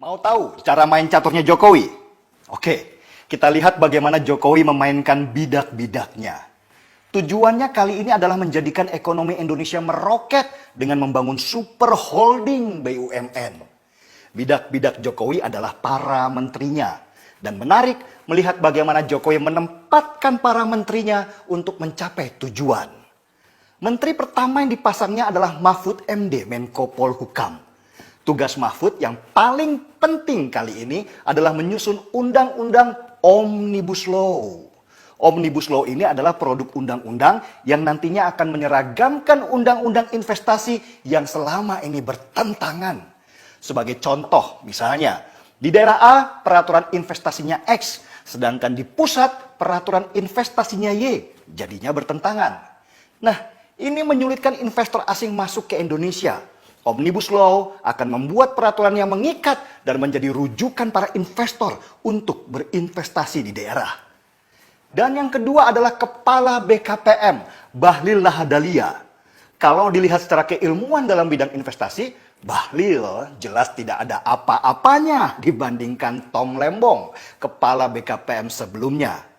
Mau tahu cara main caturnya Jokowi? Oke, kita lihat bagaimana Jokowi memainkan bidak-bidaknya. Tujuannya kali ini adalah menjadikan ekonomi Indonesia meroket dengan membangun super holding BUMN. Bidak-bidak Jokowi adalah para menterinya. Dan menarik melihat bagaimana Jokowi menempatkan para menterinya untuk mencapai tujuan. Menteri pertama yang dipasangnya adalah Mahfud MD, Menko Polhukam. Tugas Mahfud yang paling penting kali ini adalah menyusun undang-undang Omnibus Law. Omnibus Law ini adalah produk undang-undang yang nantinya akan menyeragamkan undang-undang investasi yang selama ini bertentangan. Sebagai contoh, misalnya, di daerah A peraturan investasinya X, sedangkan di pusat peraturan investasinya Y, jadinya bertentangan. Nah, ini menyulitkan investor asing masuk ke Indonesia. Omnibus Law akan membuat peraturan yang mengikat dan menjadi rujukan para investor untuk berinvestasi di daerah. Dan yang kedua adalah Kepala BKPM, Bahlil Lahadalia. Kalau dilihat secara keilmuan dalam bidang investasi, Bahlil jelas tidak ada apa-apanya dibandingkan Tom Lembong, Kepala BKPM sebelumnya.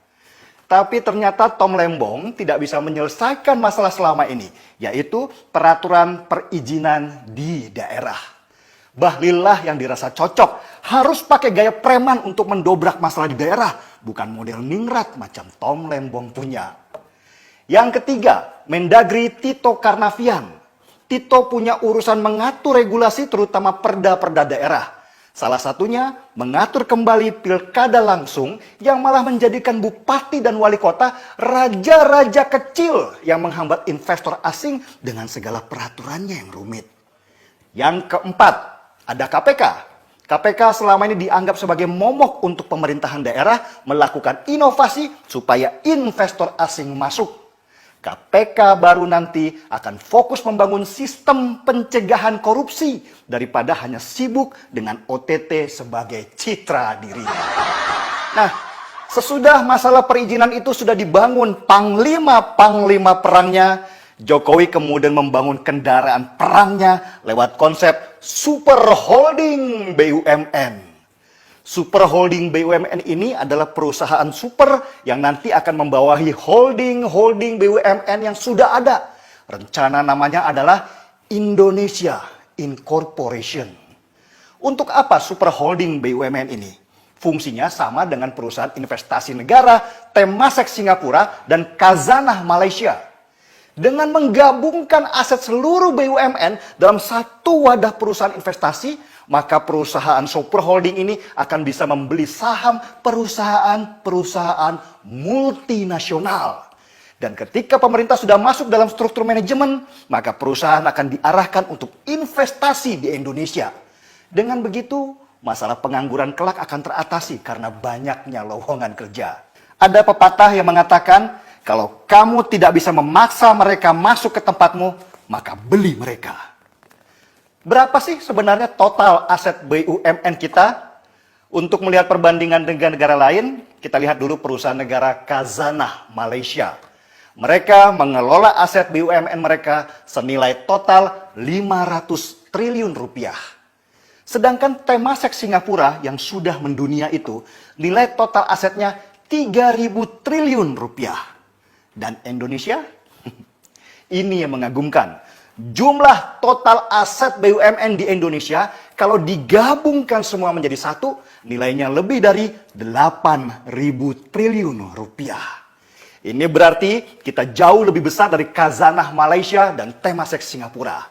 Tapi ternyata Tom Lembong tidak bisa menyelesaikan masalah selama ini, yaitu peraturan perizinan di daerah. Bahlil lah yang dirasa cocok, harus pakai gaya preman untuk mendobrak masalah di daerah, bukan model ningrat macam Tom Lembong punya. Yang ketiga, Mendagri Tito Karnavian. Tito punya urusan mengatur regulasi terutama perda-perda daerah. Salah satunya mengatur kembali pilkada langsung yang malah menjadikan bupati dan wali kota raja-raja kecil yang menghambat investor asing dengan segala peraturannya yang rumit. Yang keempat, ada KPK. KPK selama ini dianggap sebagai momok untuk pemerintahan daerah melakukan inovasi supaya investor asing masuk. KPK baru nanti akan fokus membangun sistem pencegahan korupsi daripada hanya sibuk dengan OTT sebagai citra diri. Nah, sesudah masalah perizinan itu sudah dibangun panglima perangnya, Jokowi kemudian membangun kendaraan perangnya lewat konsep super holding BUMN. Super holding BUMN ini adalah perusahaan super yang nanti akan membawahi holding BUMN yang sudah ada. Rencana namanya adalah Indonesia Incorporation. Untuk apa super holding BUMN ini? Fungsinya sama dengan perusahaan investasi negara, Temasek Singapura, dan Khazanah Malaysia. Dengan menggabungkan aset seluruh BUMN dalam satu wadah perusahaan investasi, maka perusahaan super holding ini akan bisa membeli saham perusahaan-perusahaan multinasional. Dan ketika pemerintah sudah masuk dalam struktur manajemen, maka perusahaan akan diarahkan untuk investasi di Indonesia. Dengan begitu, masalah pengangguran kelak akan teratasi karena banyaknya lowongan kerja. Ada pepatah yang mengatakan, kalau kamu tidak bisa memaksa mereka masuk ke tempatmu, maka beli mereka. Berapa sih sebenarnya total aset BUMN kita? Untuk melihat perbandingan dengan negara lain, kita lihat dulu perusahaan negara Khazanah Malaysia. Mereka mengelola aset BUMN mereka senilai total 500 triliun rupiah. Sedangkan Temasek Singapura yang sudah mendunia itu, nilai total asetnya 3.000 triliun rupiah. Dan Indonesia? Ini yang mengagumkan. Jumlah total aset BUMN di Indonesia kalau digabungkan semua menjadi satu, nilainya lebih dari 8.000 triliun rupiah. Ini berarti kita jauh lebih besar dari Khazanah Malaysia dan Temasek Singapura.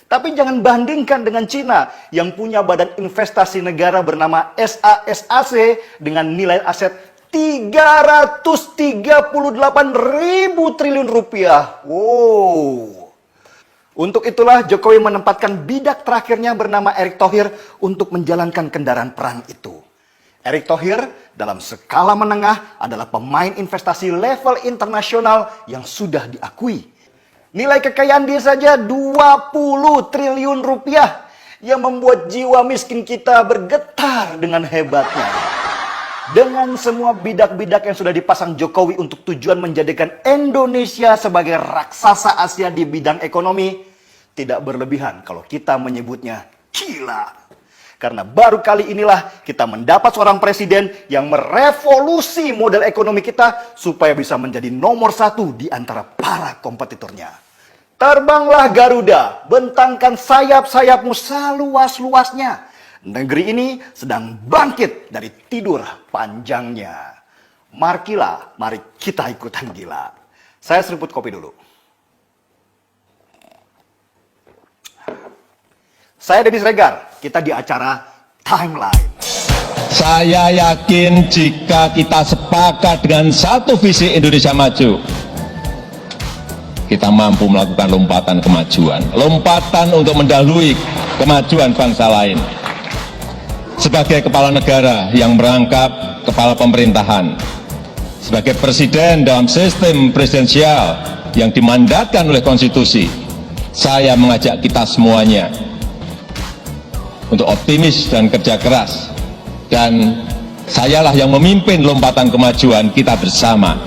Tapi jangan bandingkan dengan Cina yang punya badan investasi negara bernama SASAC dengan nilai aset 338.000 triliun rupiah. Wow. Untuk itulah Jokowi menempatkan bidak terakhirnya bernama Erick Thohir untuk menjalankan kendaraan perang itu. Erick Thohir dalam skala menengah adalah pemain investasi level internasional yang sudah diakui. Nilai kekayaan dia saja 20 triliun rupiah yang membuat jiwa miskin kita bergetar dengan hebatnya. Dengan semua bidak-bidak yang sudah dipasang Jokowi untuk tujuan menjadikan Indonesia sebagai raksasa Asia di bidang ekonomi, tidak berlebihan kalau kita menyebutnya gila. Karena baru kali inilah kita mendapat seorang presiden yang merevolusi model ekonomi kita supaya bisa menjadi nomor satu di antara para kompetitornya. Terbanglah Garuda, bentangkan sayap-sayapmu seluas-luasnya. Negeri ini sedang bangkit dari tidur panjangnya. Markilah, mari kita ikutan gila. Saya seruput kopi dulu. Saya Debbie Sregar, kita di acara Timeline. Saya yakin jika kita sepakat dengan satu visi Indonesia maju, kita mampu melakukan lompatan kemajuan. Lompatan untuk mendahului kemajuan bangsa lain. Sebagai kepala negara yang merangkap kepala pemerintahan, sebagai presiden dalam sistem presidensial yang dimandatkan oleh konstitusi, saya mengajak kita semuanya untuk optimis dan kerja keras, dan sayalah yang memimpin lompatan kemajuan kita bersama.